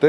ਤੇ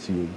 CEO ਦੀ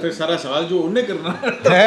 ਫਿਰ ਸਾਰਾ ਸਾਲ ਜੋ ਉਹਨੇ ਕਰਨਾ ਹੈ।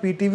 PTV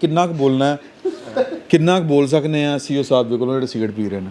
ਕਿੰਨਾ ਕੁ ਬੋਲਣਾ ਹੈ, ਕਿੰਨਾ ਕੁ ਬੋਲ ਸਕਨੇ ਆ ਸੀਓ ਸਾਹਿਬ ਦੇ ਕੋਲੋਂ ਜਿਹੜੇ ਸਿਗਰਟ ਪੀ ਰਹੇ ਨੇ,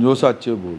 ਜੋ ਸੱਚ ਹੈ ਬੋਲ।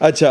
ਅੱਛਾ,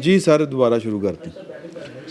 ਜੀ ਸਰ, ਦੁਬਾਰਾ ਸ਼ੁਰੂ ਕਰਤੇ।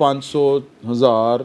500, 1000,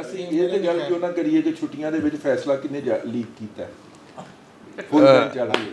ਅਸੀਂ ਇਹ ਤੇ ਗੱਲ ਕਿਉਂ ਨਾ ਕਰੀਏ ਕਿ ਛੁੱਟੀਆਂ ਦੇ ਵਿੱਚ ਫੈਸਲਾ ਕਿੰਨੇ ਲੀਕ ਕੀਤਾ ਹੈ ਫੁੱਲ ਚੱਲ ਰਹੀ ਹੈ।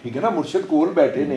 ਠੀਕ ਹੈ ਨਾ, ਮੁਰਸ਼ਦ ਕੋਲ ਬੈਠੇ ਨੇ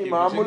ਇਮਾਮੁਲ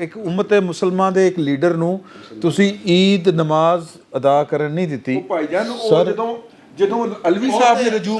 ਇੱਕ ਉਮਤ ਮੁਸਲਮਾਨ ਦੇ ਇੱਕ ਲੀਡਰ ਨੂੰ ਤੁਸੀਂ ਈਦ ਨਮਾਜ਼ ਅਦਾ ਕਰਨ ਨਹੀਂ ਦਿੱਤੀ। ਭਾਈਜਾਨ ਉਹ ਜਦੋਂ ਅਲਵੀ ਸਾਹਿਬ ਨੇ ਰਜੂ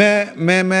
ਮੈਂ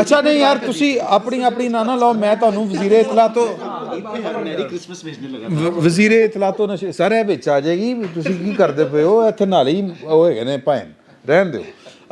ਅੱਛਾ ਨਹੀਂ ਯਾਰ, ਤੁਸੀਂ ਆਪਣੀ ਨਾ ਲਾਓ। ਮੈਂ ਤੁਹਾਨੂੰ ਵਜ਼ੀਰੇ ਇਤਲਾ ਤੋਂ ਵਜ਼ੀਰ ਇਤਲਾ ਤੋਂ ਨਸ਼ੇ ਸਰ ਇਹ ਵਿੱਚ ਆ ਜਾਏਗੀ। ਤੁਸੀਂ ਕੀ ਕਰਦੇ ਪਏ ਹੋ ਇੱਥੇ? ਨਾਲ ਹੀ ਉਹ ਹੈਗੇ ਨੇ ਭਾਵੇਂ, ਰਹਿਣ ਦਿਓ।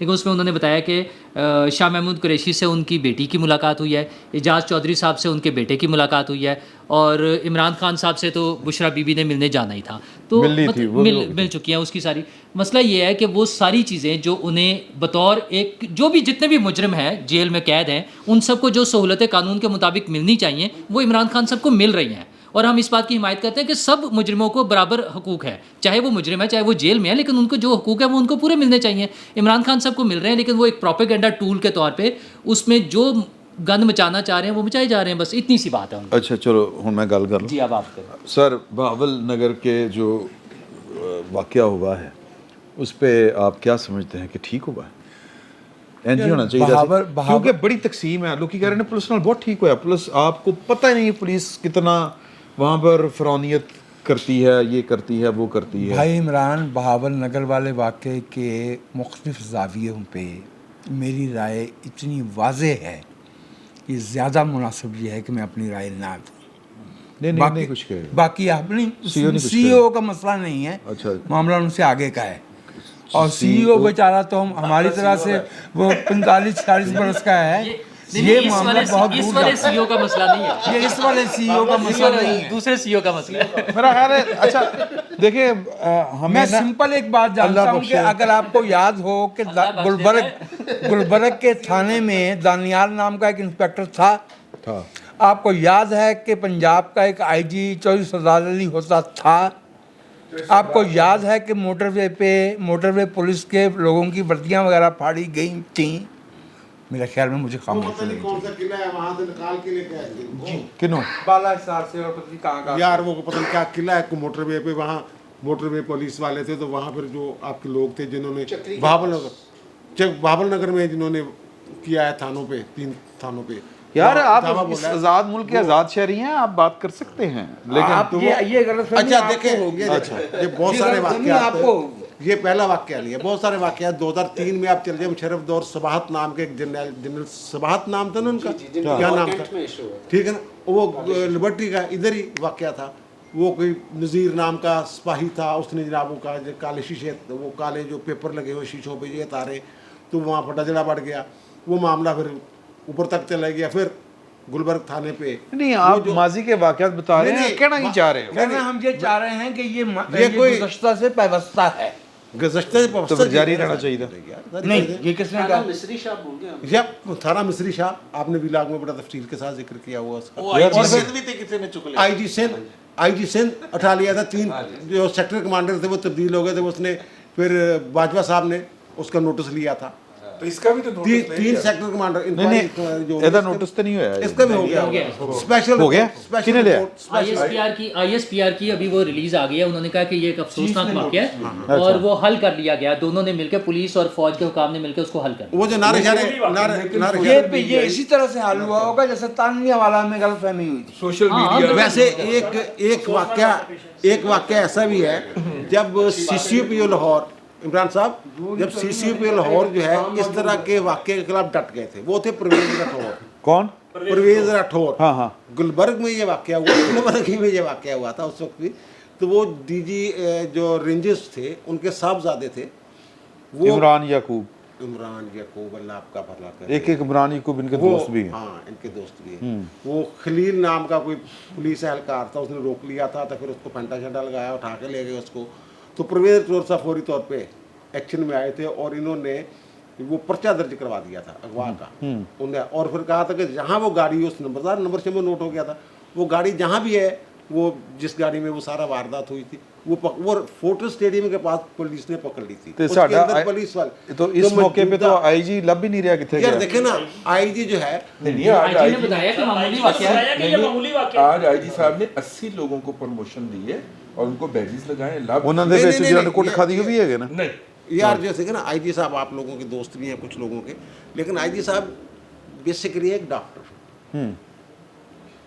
لیکن اس میں انہوں نے بتایا کہ شاہ محمود قریشی سے ان کی بیٹی کی ملاقات ہوئی ہے, اعجاز چودھری صاحب سے ان کے بیٹے کی ملاقات ہوئی ہے, اور عمران خان صاحب سے تو بشرا بی بی نے ملنے جانا ہی تھا, تو مل چکی ہیں اس کی ساری. مسئلہ یہ ہے کہ وہ ساری چیزیں جو انہیں بطور ایک جو بھی جتنے بھی مجرم ہیں جیل میں قید ہیں ان سب کو جو سہولتیں قانون کے مطابق ملنی چاہیے وہ عمران خان صاحب کو مل رہی ہیں, اور ہم اس بات کی حمایت کرتے ہیں کہ سب مجرموں کو برابر حقوق ہے, چاہے وہ مجرم ہے چاہے وہ جیل میں ہے, لیکن ان کو جو حقوق ہے وہ ان کو پورے ملنے چاہیے. عمران خان صاحب کو مل رہے ہیں لیکن وہ ایک پروپیگنڈا ٹول کے طور پہ اس میں جو گند مچانا چاہ رہے ہیں وہ مچائے جا رہے ہیں, بس اتنی سی بات ہے. اچھا چلو ہوں میں گل کر لوں. جی اب آپ کریں. سر بہاول نگر کے جو واقعہ ہوا ہے اس پہ آپ کیا سمجھتے ہیں کہ ٹھیک ہوا ہے؟ این جی ہونا چاہیے, کیونکہ بڑی تقسیم ہے. لوگ کہہ رہے ہیں پولیس نال بہت ٹھیک ہوا ہے, پولیس آپ کو پتہ ہی نہیں پولیس کتنا وہاں پر فرونیت کرتی ہے, یہ کرتی ہے وہ کرتی ہے. بھائی عمران, بہاول نگر والے واقعے کے مختلف زاویوں پہ میری رائے اتنی واضح ہے کہ زیادہ مناسب یہ ہے کہ میں اپنی رائے نہ دوں. نہیں کچھ کہے باقی آپ نہیں, سی او کا مسئلہ نہیں ہے, معاملہ ان سے آگے کا ہے. اور سی او بیچارہ تو ہماری طرح سے وہ 45-40 برس کا ہے, یہ معاملہ بہت اس والے سی او کا مسئلہ نہیں ہے, یہ اس والے سی او کا مسئلہ نہیں ہے, دوسرے سی او کا مسئلہ ہے. میرا خیال ہے. اچھا دیکھیں میں سمپل ایک بات جانتا ہوں کہ اگر آپ کو یاد ہو کہ گلبرگ کے تھانے میں دانیال نام کا ایک انسپیکٹر تھا, آپ کو یاد ہے کہ پنجاب کا ایک آئی جی چودھری سردار علی ہوتا تھا, آپ کو یاد ہے کہ موٹر وے پولیس کے لوگوں کی وردیاں وغیرہ پھاڑی گئی تھیں. میرے خیال میں مجھے خاموشی نہیں کون سا قلعہ ہے وہاں سے نکال کے لے کے آئے تھے کنوں بالا حصار سے, اور پتہ نہیں کہاں کا یار, وہ پتہ نہیں کیا قلعہ ہے موٹر وے پہ, وہاں موٹر وے پولیس والے تھے, تو وہاں پھر جو آپ کے لوگ تھے جنہوں نے بہاول نگر میں جنہوں نے کیا ہے تھانوں پہ, 3 تھانوں پہ. یار آپ آزاد ملک کے آزاد شہری ہیں, آپ بات کر سکتے ہیں, لیکن یہ غلط فہمی اچھا دیکھیں یہ بہت سارے واقعات ہیں, یہ پہلا واقعہ نہیں ہے, بہت سارے واقعات. 2003 میں آپ چل جائیں مشرف دور صباحت نام کے ایک جنرل صباحت نام تھا نا ان کا, کیا نام تھا, ٹھیک ہے نا, وہ لبرٹی کا ادھر ہی واقعہ تھا. وہ کوئی نذیر نام کا سپاہی تھا, اس نے جناب وہ کالے شیشے, وہ کالے جو پیپر لگے ہوئے شیشوں پہ یہ تارے, تو وہاں پٹاجڑا بڑھ گیا, وہ معاملہ پھر اوپر تک چلا گیا, پھر گلبرگ تھانے پہ. نہیں آپ ماضی کے واقعات بتا رہے ہیں, کہنا ہی چاہ رہے ہیں. ہم یہ چاہ رہے ہیں کہ یہ کوئی گزشتہ سے پیوستہ ہے, گزشتہ سے تو جاری رہنا چاہیے تھا. نہیں یہ کس نے کہا؟ مصری شاہ بول گیا. یہ تھانہ مصری شاہ آپ نے ویلاگ میں بڑا تفصیل کے ساتھ ذکر کیا ہوا اس کا. آئی جی سندھ اٹھا لیا تھا, 3 جو سیکٹر کمانڈر تھے وہ تبدیل ہو گئے تھے, اس نے پھر باجوہ صاحب نے اس کا نوٹس لیا تھا. تو اس کا بھی تو 3 سیکٹر کمانڈر ایسا نوٹس تو نہیں ہوا, اس کا بھی ہو گیا, اسپیشل ہو گیا, کنے لیا آئی ایس پی آر کی ابھی وہ ریلیز آ گئی ہے. انہوں نے کہا کہ یہ ایک افسوسناک واقعہ ہے اور وہ حل کر لیا گیا, دونوں نے مل کے, پولیس اور فوج کے حکام نے مل کے اس کو حل کر لیا. وہ جو نعرے یہ اسی طرح سے حل ہوا ہوگا جیسے تانوی حوالہ میں غلط فہمی ہوئی تھی. سوشل میڈیا ویسے ایک واقعہ ایسا بھی ہے, جب سی سی پی او لاہور, عمران صاحب, جب سی سی پی لاہور جو ہے اس طرح کے واقعے کے خلاف ڈٹ گئے تھے, وہ تھے پرویز راٹھور. کون؟ پرویز راٹھور. ہاں گلبرگ میں یہ واقعہ ہوا, گلبرگ میں یہ واقعہ ہوا تھا اس وقت بھی. تو وہ ڈی جی جو رینجرز تھے ان کے صاحبزادے تھے, وہ عمران یعقوب, اللہ آپ کا بھلا کرے. ایک عمران یعقوب ان کے دوست بھی ہیں. ہاں ان کے دوست بھی ہیں. وہ خلیل نام کا کوئی پولیس اہلکار تھا, اس نے روک لیا تھا, تو پھر اس کو پھنٹا شنٹا لگایا, اٹھا کے لے گئے اس کو. تو پرویز راٹھور صاحب فوری طور پہ ایکشن میں آئے تھے اور انہوں نے وہ پرچہ درج کروا دیا تھا اغوا کا. اور پھر کہا تھا کہ جہاں وہ گاڑی, اس نمبر سے وہ نوٹ ہو گیا تھا, وہ گاڑی جہاں بھی ہے, وہ جس گاڑی میں وہ سارا واردات ہوئی تھی, وہ فورٹ اسٹیڈیم کے پاس پولیس نے پکڑ لی تھی. پولیس والے تو اس موقع پہ تو آئی جی لب بھی نہیں رہا کتنے یار. دیکھیں نا آئی جی جو ہے, آج آئی جی صاحب نے 80 لوگوں کو پروموشن دی ہے اور ان کو بیجز لگائے. انہوں نے ویسے جنہوں نے کوٹ کھا دی بھی ہے نا. نہیں یار جیسے کہ نا آئی جی صاحب آپ لوگوں کے دوست بھی ہیں کچھ لوگوں کے, لیکن آئی جی صاحب بیسیکلی ایک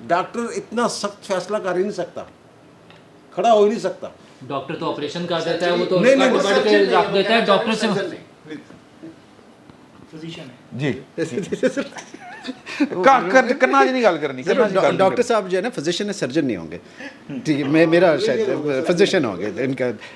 ڈاکٹر اتنا سخت فیصلہ کر ہی نہیں سکتا, کھڑا ہو ہی نہیں سکتا. ڈاکٹر تو آپریشن کر دیتا ہے, وہ تو بڑھ کے رکھ دیتا ہے ڈاکٹر سے. جی کرنا نہیں گل کرنی. ڈاکٹر صاحب جو ہے نا فزیشین ہے, سرجن نہیں ہوں گے, ٹھیک ہے, میرا شاید فزیشین ہوں گے ان کا.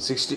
60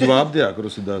ਜਵਾਬ ਦਿਆ ਕਰੋ ਸਿੱਧਾ।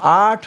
8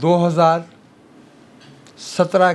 2017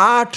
8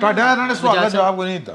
ਤੁਹਾਡਾ ਇਹਨਾਂ ਨੇ ਸਵਾਲ ਦਾ ਜਵਾਬ ਕੋਈ ਨਹੀਂ ਦਿੱਤਾ।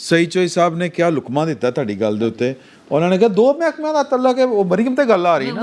ਸਹੀ ਚੋਈ ਸਾਹਿਬ ਨੇ ਕਿਆ ਲੁਕਮਾ ਦਿੱਤਾ ਤੁਹਾਡੀ ਗੱਲ ਦੇ ਉੱਤੇ? ਉਹਨਾਂ ਨੇ ਕਿਹਾ ਦੋ ਮਹਿਕਮਿਆਂ ਦਾ ਤੱਲਾ ਕਿ ਉਹ ਮਰੀਮ ਤੇ ਗੱਲ ਆ ਰਹੀ ਹੈ ਨਾ।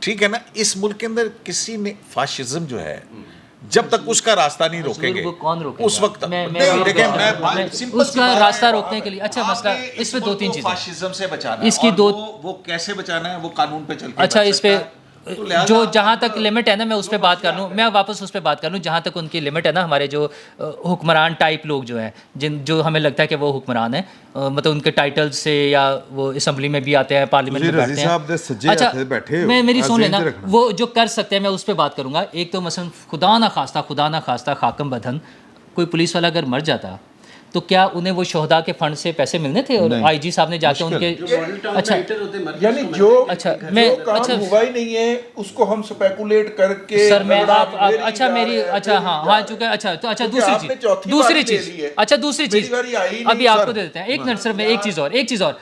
ٹھیک ہے نا, اس ملک کے اندر کسی نے فاشزم جو ہے جب تک اس کا راستہ نہیں روکیں گے, وہ کون روکے اس وقت اس کا راستہ روکنے کے لیے اچھا مسئلہ اس پہ 2-3 چیزیں فاشزم سے بچانا اس کی وہ کیسے بچانا ہے, وہ قانون پہ چل کے اچھا اس پہ جو جہاں تک لمٹ ہے نا میں اس پہ بات کر لوں, میں واپس اس پہ بات کر لوں جہاں تک ان کی لمٹ ہے نا. ہمارے جو حکمران ٹائپ لوگ جو ہیں جو ہمیں لگتا ہے کہ وہ حکمران ہیں, مطلب ان کے ٹائٹل سے یا وہ اسمبلی میں بھی آتے ہیں, پارلیمنٹ میں بیٹھتے ہیں. اچھا میں میری سن لینا, وہ جو کر سکتے ہیں میں اس پہ بات کروں گا. ایک تو مثلا خدا نہ خواستہ خاکم بدھن کوئی پولیس والا اگر مر جاتا تو کیا انہیں وہ شہداء کے فنڈ سے پیسے ملنے تھے, اور آئی جی صاحب نے جا کے ان کے اچھا یعنی جو اچھا میں اچھا ہوا ہی نہیں ہے اس کو ہم سپیکولیٹ کر کے سر میں آپ اچھا میری اچھا ہاں چونکہ اچھا تو اچھا دوسری چیز ابھی آپ کو دے دیتے ہیں. ایک منٹ سر میں ایک چیز اور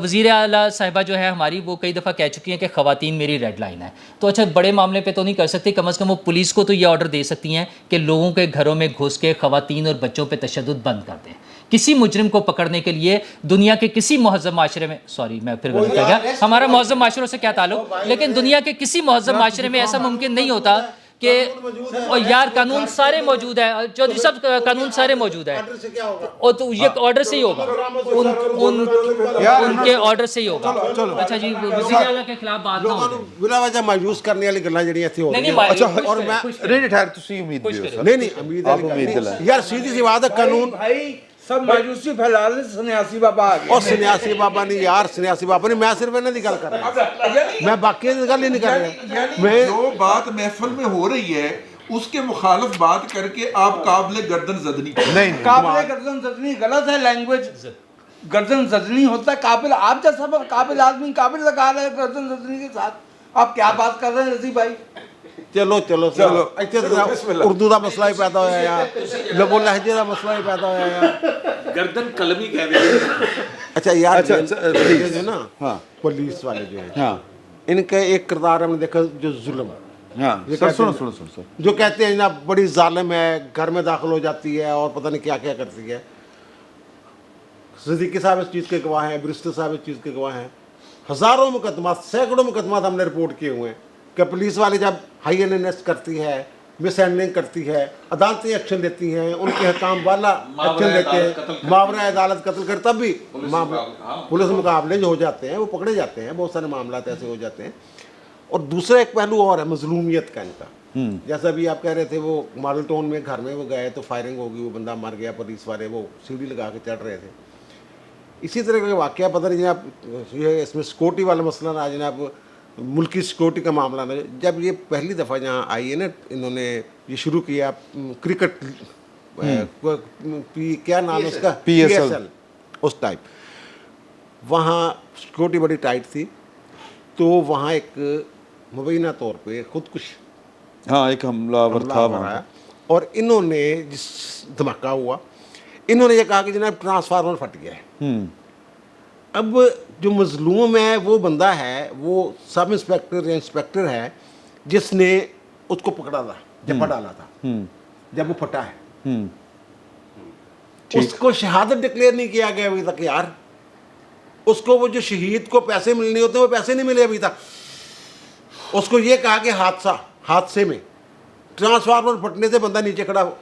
وزیر اعلیٰ صاحبہ جو ہے ہماری وہ کئی دفعہ کہہ چکی ہیں کہ خواتین میری ریڈ لائن ہے. تو اچھا بڑے معاملے پہ تو نہیں کر سکتی, کم از کم وہ پولیس کو تو یہ آرڈر دے سکتی ہیں کہ لوگوں کے گھروں میں گھس کے خواتین اور بچوں پہ تشدد بند کر دیں. کسی مجرم کو پکڑنے کے لیے دنیا کے کسی مہذب معاشرے میں میں پھر غلط کہہ گیا, ہمارا مہذب معاشروں سے کیا تعلق, لیکن دنیا کے کسی مہذب معاشرے میں ایسا ممکن نہیں ہوتا کہ اور یار قانون سارے موجود ہے, چودھری صاحب قانون سارے موجود ہے, اور تو یہ آرڈر سے ہی ہوگا, ان کے آرڈر سے ہی ہوگا. اچھا جی وزیر اعلیٰ کے خلاف بات نہ ہو, بلا وجہ مایوس کرنے والی گلاں جڑیاں تھی ہو نہیں اور میں نہیں ٹھہر تسی امید دیو نہیں امید یار سیدھی سی بات ہے, قانون سب مایوسی پھیلا رہے سنیاسی بابا آ گئے. اور سنیاسی بابا نہیں یار, سنیاسی بابا نہیں, میں صرف انہیں دی گل کر رہا ہوں, میں باقی کی گل ہی نہیں کر رہا. میں جو بات محفل میں ہو رہی ہے اس کے مخالف بات کر کے آپ قابل گردن زدنی نہیں قابل گردن زدنی غلط ہے, لینگویج گردن زدنی ہوتا ہے, قابل آپ جیسا قابل آدمی قابل لگا رہے ہیں گردن زدنی کے ساتھ. آپ کیا بات کر رہے ہیں رضی بھائی؟ چلو اردو دا مسئلہ ہی پیدا ہوا یا لب و لہجے دا مسئلہ ہی پیدا ہوا یا گردن قلمی کہہ دیں. اچھا یار جو نا پولیس والے جو ہیں ان کا ایک کردار ہم نے دیکھا جو ظلم, جو کہتے ہیں جناب بڑی ظالم ہے, گھر میں داخل ہو جاتی ہے اور پتہ نہیں کیا کیا کرتی ہے. صدیقی صاحب اس چیز کے گواہ ہیں, برسٹر صاحب اس چیز کے گواہ ہیں. ہزاروں مقدمات, سینکڑوں مقدمات ہم نے رپورٹ کیے ہوئے ہیں کہ پولیس والے جب ہائی اینڈنس کرتی ہے, مس ہینڈلنگ کرتی ہے, عدالتیں ایکشن دیتی ہیں, ان کے حکام والا ایکشن دیتے ہیں, ماورا عدالت قتل کر, تب بھی پولیس مقابلے جو ہو جاتے ہیں وہ پکڑے جاتے ہیں. بہت سارے معاملات ایسے ہو جاتے ہیں. اور دوسرا ایک پہلو اور ہے مظلومیت کا ان کا, جیسا بھی آپ کہہ رہے تھے وہ ماڈل ٹاؤن میں گھر میں وہ گئے تو فائرنگ ہوگی, وہ بندہ مر گیا, پولیس والے وہ سیڑھی لگا کے چڑھ رہے تھے. اسی طرح کا واقعہ پتہ نہیں جناب یہ اس میں سیکورٹی والا مسئلہ نہ جناب, ملکی سیکورٹی کا معاملہ نہ. جب یہ پہلی دفعہ جہاں آئی ہے نا, انہوں نے یہ شروع کیا کرکٹ کیا نام اس کا PSL اس ٹائپ, وہاں سیکورٹی بڑی ٹائٹ تھی, تو وہاں ایک مبینہ طور پہ خودکش ایک حملہ آور تھا وہاں, اور انہوں نے جس دھماکہ ہوا انہوں نے یہ کہا کہ جناب ٹرانسفارمر پھٹ گیا ہے. اب جو مظلوم ہے وہ بندہ ہے, وہ سب انسپیکٹر یا انسپیکٹر ہے جس نے اس کو پکڑا تھا, جپا ڈالا تھا جب وہ پھٹا ہے. اس کو شہادت ڈکلیئر نہیں کیا گیا ابھی تک یار. اس کو وہ جو شہید کو پیسے ملنے ہوتے ہیں وہ پیسے نہیں ملے ابھی تک. اس کو یہ کہا کہ حادثے میں ٹرانسفارمر پھٹنے سے بندہ نیچے کھڑا ہو,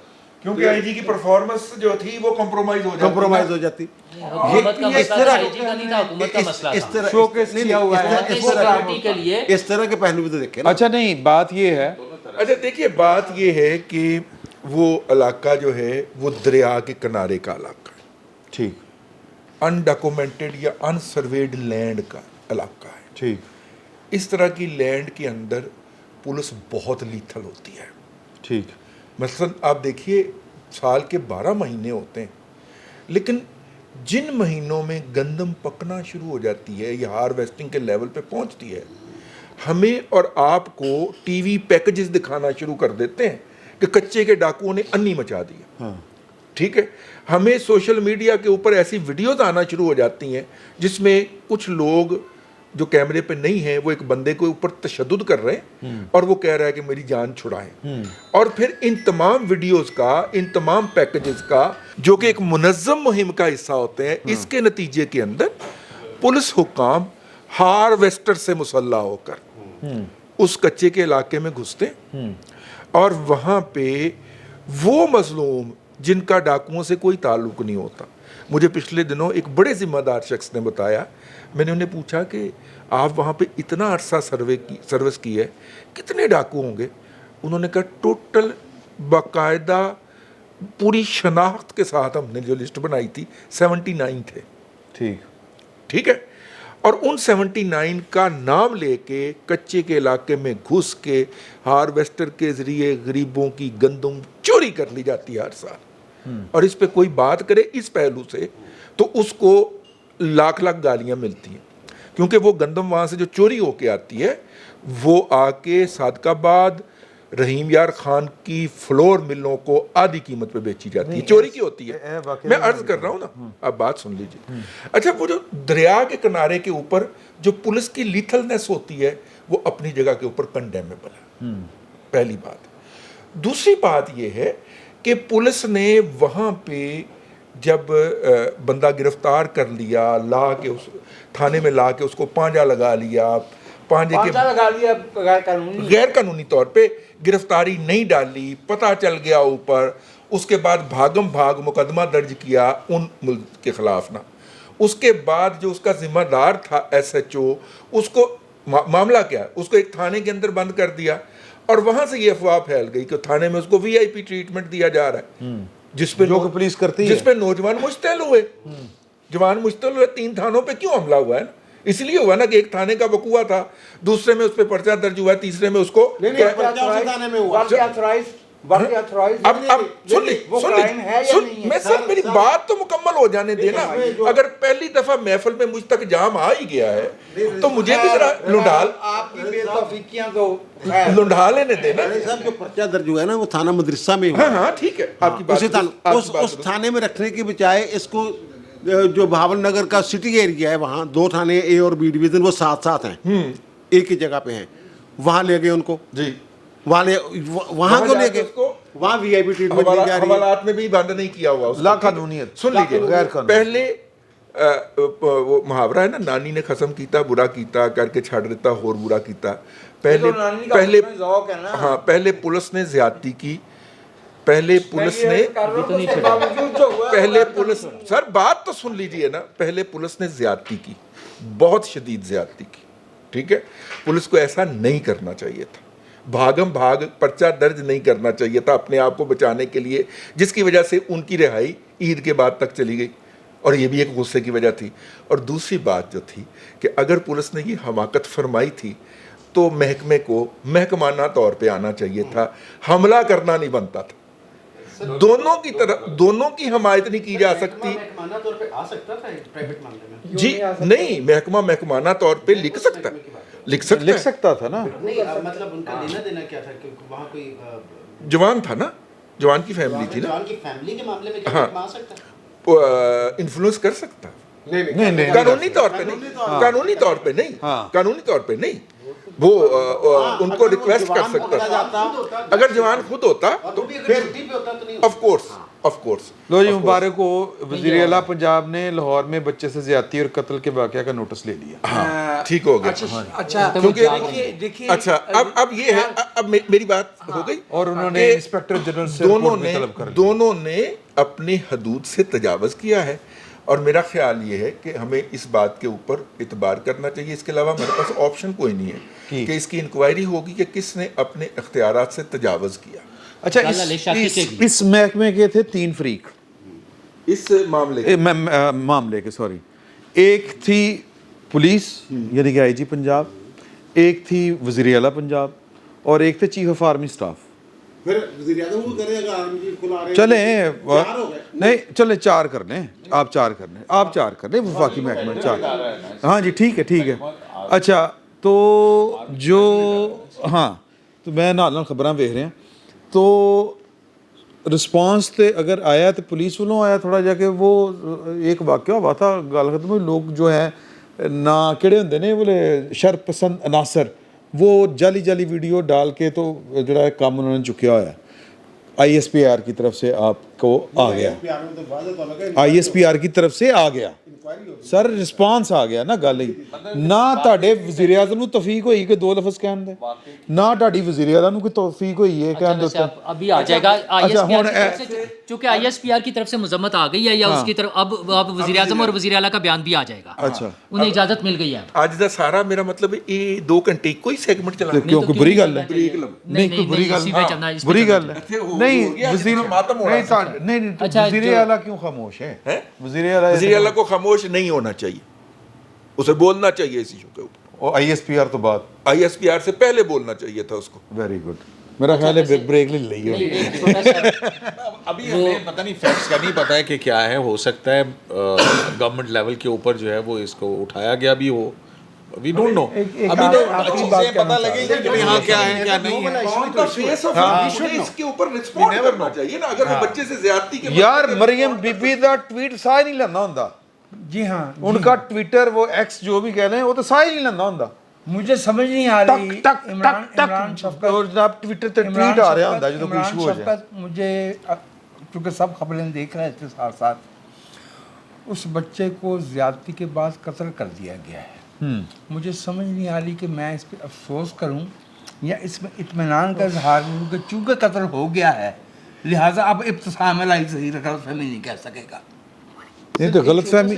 کیونکہ آئی جی کی پرفارمنس جو تھی وہ کمپرومائز ہو جاتی. اس طرح کے پہلو بھی تو دیکھیں. اچھا نہیں بات یہ ہے, اچھا دیکھیے بات یہ ہے کہ وہ علاقہ جو ہے وہ دریا کے کنارے کا علاقہ ہے, ٹھیک, انڈاکومنٹڈ یا انسرویڈ لینڈ کا علاقہ ہے, ٹھیک. اس طرح کی لینڈ کے اندر پولیس بہت لیتھل ہوتی ہے, ٹھیک. مثلاً آپ دیکھیے سال کے 12 مہینے ہوتے ہیں, لیکن جن مہینوں میں گندم پکنا شروع ہو جاتی ہے یا ہارویسٹنگ کے لیول پہ پہنچتی ہے, ہمیں اور آپ کو ٹی وی پیکجز دکھانا شروع کر دیتے ہیں کہ کچے کے ڈاکوؤں نے انی مچا دیا. ٹھیک ہے, ہمیں سوشل میڈیا کے اوپر ایسی ویڈیوز آنا شروع ہو جاتی ہیں جس میں کچھ لوگ جو کیمرے پہ نہیں ہیں وہ ایک بندے کے اوپر تشدد کر رہے ہیں اور وہ کہہ رہا ہے کہ میری جان چھڑائیں. اور پھر ان تمام ویڈیوز کا, ان تمام پیکجز کا جو کہ ایک منظم مہم کا حصہ ہوتے ہیں, اس کے نتیجے کے اندر پولیس حکام ہارویسٹر سے مسلح ہو کر اس کچے کے علاقے میں گھستے اور وہاں پہ وہ مظلوم جن کا ڈاکوؤں سے کوئی تعلق نہیں ہوتا. مجھے پچھلے دنوں ایک بڑے ذمہ دار شخص نے بتایا, میں نے انہیں پوچھا کہ آپ وہاں پہ اتنا عرصہ سروس کی ہے, کتنے ڈاکو ہوں گے؟ انہوں نے کہا ٹوٹل باقاعدہ پوری شناخت کے ساتھ ہم نے جو لسٹ بنائی تھی 79 تھے. ٹھیک ہے. اور ان 79 کا نام لے کے کچے کے علاقے میں گھس کے ہارویسٹر کے ذریعے غریبوں کی گندم چوری کر لی جاتی ہے ہر سال. اور اس پہ کوئی بات کرے اس پہلو سے تو اس کو لاکھ گالیاں ملتی ہیں, کیونکہ وہ گندم وہاں سے جو چوری ہو کے آتی ہے وہ آ کے صادق آباد رحیم یار خان کی فلور ملوں کو آدھی قیمت پہ بیچی جاتی ہے, چوری کی ہوتی ہے. میں عرض کر رہا ہوں نا, اب بات سن لیجیے. اچھا, وہ جو دریا کے کنارے کے اوپر جو پولیس کی لیتھلنس ہوتی ہے وہ اپنی جگہ کے اوپر کنڈیمیبل ہے, پہلی بات. دوسری بات یہ ہے کہ پولیس نے وہاں پہ جب بندہ گرفتار کر لیا, لا کے اس تھانے میں لا کے اس کو پانجا لگا لیا, پانجے کے غیر قانونی طور پہ گرفتاری نہیں ڈالی, پتہ چل گیا اوپر, اس کے بعد بھاگم بھاگ مقدمہ درج کیا ان ملک کے خلاف نا. اس کے بعد جو اس کا ذمہ دار تھا SHO, اس کو معاملہ کیا, اس کو ایک تھانے کے اندر بند کر دیا اور وہاں سے یہ افواہ پھیل گئی کہ تھانے میں اس کو VIP ٹریٹمنٹ دیا جا رہا ہے, جس پہ پولیس کرتی ہے, جس پہ نوجوان مشتعل ہوئے. 3 تھانوں پہ کیوں حملہ ہوا ہے نا, اس لیے ہوا نا کہ ایک تھانے کا وقوع تھا, دوسرے میں اس پہ پرچہ درج ہوا ہے, تیسرے میں اس کو اب میں سر میری بات تو مکمل ہو جانے دینا. اگر پہلی دفعہ محفل میں مجھ تک جام آ ہی گیا ہے تو مجھے بھی ذرا لنڈھا لینے دینا. جو پرچہ درج ہوا ہے نا وہ تھانہ مدرسہ میں ہوا. ہاں ٹھیک ہے, آپ کی بات اس تھانے میں رکھنے کے بجائے اس کو جو بہاول نگر کا سٹی ایریا ہے وہاں 2 تھانے A اور B ڈویژن وہ ساتھ ہیں, ایک ہی جگہ پہ ہیں, وہاں لے گئے ان کو. جی, وہاں کو لے گئے, وہاں VIP ٹریٹمنٹ دی جا رہی ہے. حوالات میں بھی بند نہیں کیا ہوا, لا قانونیت. سن لیجیے, پہلے وہ محاورہ ہے نا, نانی نے خصم کیتا برا کیتا کر کے چھڑ دیتا اور برا کیتا. پہلے پولیس نے زیادتی کی, پہلے پولیس سر بات تو سن لیجئے نا, پہلے پولیس نے زیادتی کی, بہت شدید زیادتی کی. ٹھیک ہے, پولیس کو ایسا نہیں کرنا چاہیے تھا, بھاگم بھاگ پرچہ درج نہیں کرنا چاہیے تھا اپنے آپ کو بچانے کے لیے, جس کی وجہ سے ان کی رہائی عید کے بعد تک چلی گئی, اور یہ بھی ایک غصے کی وجہ تھی. اور دوسری بات جو تھی کہ اگر پولیس نے یہ حماقت فرمائی تھی تو محکمے کو محکمانہ طور پہ آنا چاہیے تھا, حملہ کرنا نہیں بنتا تھا. دونوں کی حمایت نہیں کی جا سکتی. جی نہیں, محکمانہ طور پہ لکھ سکتا تھا نا. مطلب ان کا لینا دینا کیا تھا کہ وہاں کوئی جوان تھا نا, جوان کی فیملی تھی نا, جوان کی فیملی کے معاملے میں کیا آ سکتا انفلوئنس کر سکتا. نہیں, قانونی طور پہ نہیں, وہ ان کو ریکویسٹ کر سکتا. اگر جوان خود ہوتا تو آف کورس. لو جی, مبارک ہو, وزیر اعلیٰ پنجاب نے لاہور میں بچے سے زیادتی اور قتل کے واقعہ کا نوٹس لے لیا. ٹھیک ہو گیا. اچھا, اچھا اب یہ ہے, اب میری بات ہو گئی. اور انہوں نے انسپیکٹر جنرل سے رپورٹ بھی طلب کر لی. دونوں نے اپنی حدود سے تجاوز کیا ہے, اور میرا خیال یہ ہے کہ ہمیں اس بات کے اوپر اعتبار کرنا چاہیے. اس کے علاوہ ہمارے پاس آپشن کوئی نہیں ہے کہ اس کی انکوائری ہوگی کہ کس نے اپنے اختیارات سے تجاوز کیا. اچھا, اس محکمے کے تھے 3 فریق اس معاملے کے, سوری, ایک تھی پولیس یعنی کہ IG پنجاب, ایک تھی وزیر اعلیٰ پنجاب, اور ایک تھے چیف آف آرمی اسٹاف. چلیں نہیں, چلیں 4 کر لیں, آپ 4 کر لیں, وفاقی محکمہ 4. ہاں جی ٹھیک ہے. اچھا, تو جو ہاں, تو میں نال خبراں ویکھ رہے ہیں, تو رسپانس تے اگر آیا تو پولیس والوں آیا تھوڑا جا کہ وہ ایک واقعہ ہوا تھا, گل ختم ہوئی, لوگ جو ہیں نہ کہڑے ہوندے نے بولے شر پسند عناصر, وہ جعلی ویڈیو ڈال کے تو جڑا کام انہوں نے چکیا ہوا ہے ISPR کی طرف سے. آپ کو آ گیا, ISPR کی طرف سے آ گیا سر, رسپانس آ ਗਿਆ ਨਾ ਗੱਲ ਹੀ ਨਾ ਤੁਹਾਡੇ ਵਜ਼ੀਰ ਆਜ਼ਮ ਨੂੰ ਤੌਫੀਕ ਹੋਈ ਕਿ 2 ਲਫ਼ਜ਼ ਕਹਿਣ ਦੇ, ਨਾ ਤੁਹਾਡੀ ਵਜ਼ੀਰ ਆਜ਼ਮ ਨੂੰ ਕੋਈ ਤੌਫੀਕ ਹੋਈ ਹੈ ਕਹਿਣ ਦੇ. ابھی آ جائے گا ISPR کی طرف سے, چونکہ ISPR کی طرف سے مذمت آ گئی ہے یا اس کی طرف اب وزیر اعظم اور وزیر اعلیٰ کا بیان بھی آ جائے گا. اچھا, انہیں اجازت مل گئی ہے. ਅੱਜ ਦਾ ਸਾਰਾ ਮੇਰਾ ਮਤਲਬ ਇਹ 2 ਘੰਟੇ ਇੱਕੋ ਹੀ ਸੈਗਮੈਂਟ ਚਲਾਉਣਾ. ਕਿਉਂ ਕੋਈ ਬੁਰੀ ਗੱਲ ਹੈ? نہیں کوئی بری اسی پہ چلنا ہے, اس پہ بری چلنا گل ہے. ہے نہیں. وزیر نہیں وزیر اعلیٰ کیوں خاموش ہے؟ وزیر اعلیٰ وزیر اعلیٰ کو خاموش نہیں ہونا چاہیے, اسے بولنا چاہیے اس ایشو کے اوپر. اور ISPR تو بات ISPR سے پہلے بولنا چاہیے تھا اس کو. Very good. میرا خیال ہے بریک لے لئی ہو. ابھی ہمیں پتہ نہیں فیکٹس کا نہیں پتہ ہے کہ کیا ہے, ہو سکتا ہے گورنمنٹ لیول کے اوپر جو ہے وہ اس کو اٹھایا گیا بھی ہو, وی ڈونٹ نو. ابھی تو چیزیں پتہ لگیں گی کہ یہاں کیا ہے کیا نہیں ہے. اس کے اوپر رسپونڈ کرنا چاہیے نا, اگر وہ بچے سے زیادتی کے یار مریم بی بی دا ٹویٹ سا ہی نہیں لینا ہوندا. جی ہاں, ان کا ٹویٹر وہ ایکس جو بھی کہہ لیں وہ تو سا ہی نہیں لینا ہوندا. مجھے سمجھ نہیں آ رہی عمران شفقت اور جناب ٹویٹر تے ٹویٹ آ رہا ہوندا جدوں کوئی ایشو ہو جائے. مجھے کیونکہ سب خبریں دیکھ رہے تھے ساتھ ساتھ, اس بچے کو زیادتی کے بعد قتل کر دیا گیا ہے. مجھے سمجھ نہیں آ رہی کہ میں اس پہ افسوس کروں یا اس میں اطمینان کا اظہار کروں کہ چونکہ قتل ہو گیا ہے لہٰذا اب ابتسام لائی صحیح غلط فہمی نہیں کہہ سکے گا. نہیں تو غلط فہمی.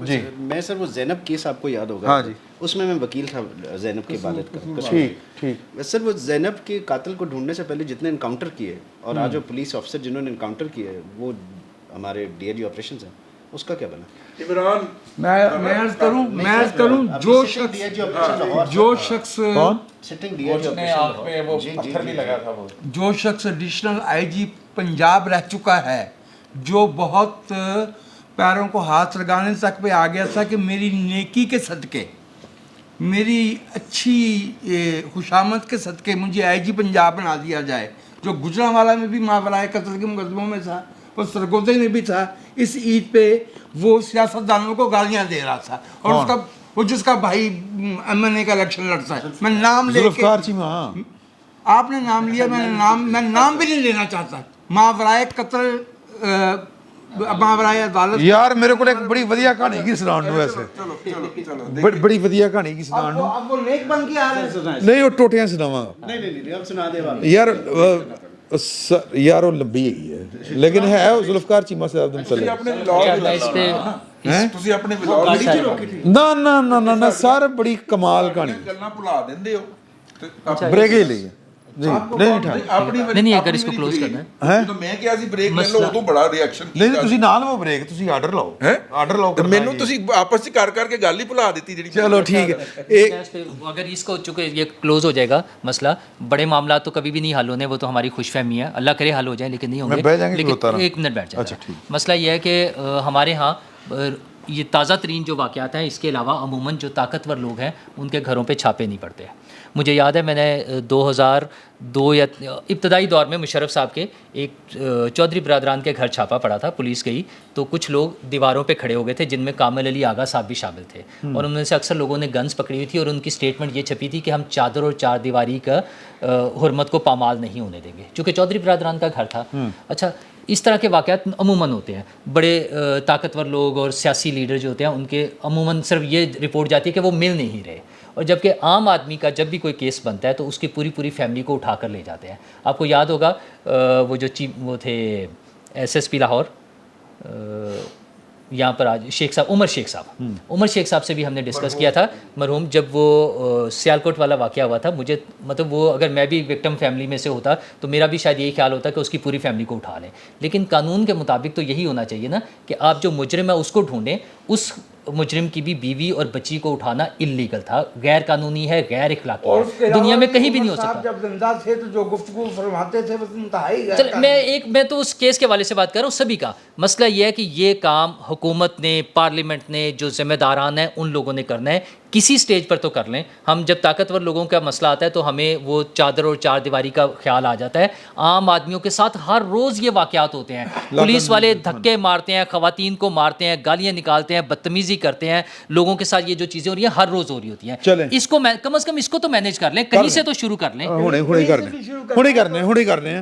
جی میں سر وہ زینب کیس آپ کو یاد ہوگا, اس میں وکیل تھا زینب کے والد کا. ٹھیک سر, وہ زینب کے قاتل کو ڈھونڈنے سے پہلے جتنے انکاؤنٹر کیے اور آج جو پولیس آفیسر جنہوں نے انکاؤنٹر کیے وہ ہمارے DIG آپریشنز ہیں, اس کا کیا بنا؟ عمران میں عرض کروں جو شخص جو شخص ایڈیشنل IG پنجاب رہ چکا ہے, جو بہت پیروں کو ہاتھ لگانے تک پہ آ گیا تھا کہ میری نیکی کے صدقے, میری اچھی خوشامد کے صدقے مجھے IG پنجاب بنا دیا جائے, جو گجرانوالہ میں بھی ماورائے قتل کے مقدموں میں تھا, وہ سرگودے میں بھی تھا. اس عید پہ وہ سیاستدانوں کو گالیاں دے رہا تھا, اور اس کا وہ جس کا بھائی MNA کا الیکشن لڑتا ہے, میں نام لے کے آپ نے نام لیا, میں نام بھی نہیں لینا چاہتا. ماورائے قتل ماورائے عدالت. یار میرے کو ایک بڑی ودیا کہانی کی سنان نو ویسے بڑی ودیا کہانی کی سنان نو. اب وہ نیک بن کے آ رہے ہیں. نہیں وہ ٹوٹیاں سناواں نہیں اب سنا دے یار وہ لمبی ہے لیکن ہے ذوالفقار چیمہ صاحب دم صلی نہ سر بڑی کمال کہانی. گلاں بھلا دیندے ہو بریک ہی لئی نہیں اگر اس کو کلوز کرنا ہے تو میں کیا سی بریک لے لو, ادوں بڑا ریئیکشن نہیں تسی نہ لو بریک, تسی آرڈر لاؤ آرڈر لاؤ. ਮੈਨੂੰ ਤੁਸੀਂ ਆਪਸ ਚ ਕਰ ਕਰਕੇ ਗੱਲ ਹੀ ਭੁਲਾ ਦਿੱਤੀ ਜਿਹੜੀ. چلو ٹھیک ہے. اگر اس کو چونکہ یہ کلوز ہو جائے گا مسئلہ, بڑے معاملات تو کبھی بھی نہیں حل ہونے, وہ تو ہماری خوش فہمی ہے, اللہ کرے حل ہو جائیں لیکن نہیں ہوں گے. لیکن ایک منٹ بیٹھ جائیں. مسئلہ یہ ہے کہ ہمارے ہاں یہ تازہ ترین جو واقعات ہیں, اس کے علاوہ عموماً جو طاقتور لوگ ہیں ان کے گھروں پہ چھاپے نہیں پڑتے. مجھے یاد ہے میں نے 2002 یا ابتدائی دور میں مشرف صاحب کے ایک چودھری برادران کے گھر چھاپا پڑا تھا, پولیس گئی تو کچھ لوگ دیواروں پہ کھڑے ہو گئے تھے جن میں کامل علی آغا صاحب بھی شامل تھے, اور ان میں سے اکثر لوگوں نے گنز پکڑی ہوئی تھی اور ان کی اسٹیٹمنٹ یہ چھپی تھی کہ ہم چادر اور چار دیواری کا حرمت کو پامال نہیں ہونے دیں گے, چونکہ چودھری برادران کا گھر تھا. اچھا, اس طرح کے واقعات عموماً ہوتے ہیں. بڑے طاقتور لوگ اور سیاسی لیڈر جو ہوتے ہیں ان کے عموماً صرف یہ رپورٹ جاتی ہے کہ وہ مل نہیں رہے, اور جبکہ عام آدمی کا جب بھی کوئی کیس بنتا ہے تو اس کی پوری فیملی کو اٹھا کر لے جاتے ہیں. آپ کو یاد ہوگا وہ جو وہ تھے SSP لاہور یہاں پر آج شیخ صاحب, عمر شیخ صاحب سے بھی ہم نے ڈسکس کیا تھا مرحوم, جب وہ سیالکوٹ والا واقعہ ہوا تھا. مجھے مطلب وہ اگر میں بھی وکٹم فیملی میں سے ہوتا تو میرا بھی شاید یہی خیال ہوتا کہ اس کی پوری فیملی کو اٹھا لیں, لیکن قانون کے مطابق تو یہی ہونا چاہیے نا کہ آپ جو مجرم ہے اس کو ڈھونڈیں. اس مجرم کی بھی بیوی اور بچی کو اٹھانا اللیگل تھا, غیر قانونی ہے, غیر اخلاقی ہے, دنیا میں کہیں بھی نہیں ہو سکتا. جب زندہ تھے تو جو گفتگو فرماتے تھے وہ انتہائی میں تو اس کیس کے حوالے سے بات کر رہا ہوں سبھی کا. مسئلہ یہ ہے کہ یہ کام حکومت نے, پارلیمنٹ نے, جو ذمہ داران ہیں ان لوگوں نے کرنا ہے. کسی سٹیج پر تو کر لیں. ہم جب طاقتور لوگوں کا مسئلہ آتا ہے تو ہمیں وہ چادر اور چار دیواری کا خیال آ جاتا ہے. عام آدمیوں کے ساتھ ہر روز یہ واقعات ہوتے ہیں. پولیس والے دھکے مارتے ہیں, خواتین کو مارتے ہیں, گالیاں نکالتے ہیں, بدتمیزی کرتے ہیں, لوگوں کے ساتھ یہ جو چیزیں ہو رہی ہیں ہر روز ہو رہی ہوتی ہیں. اس کو کم از کم اس کو تو مینیج کر لیں, کہیں سے تو شروع کر لیں. ہونے کرنے ہیں.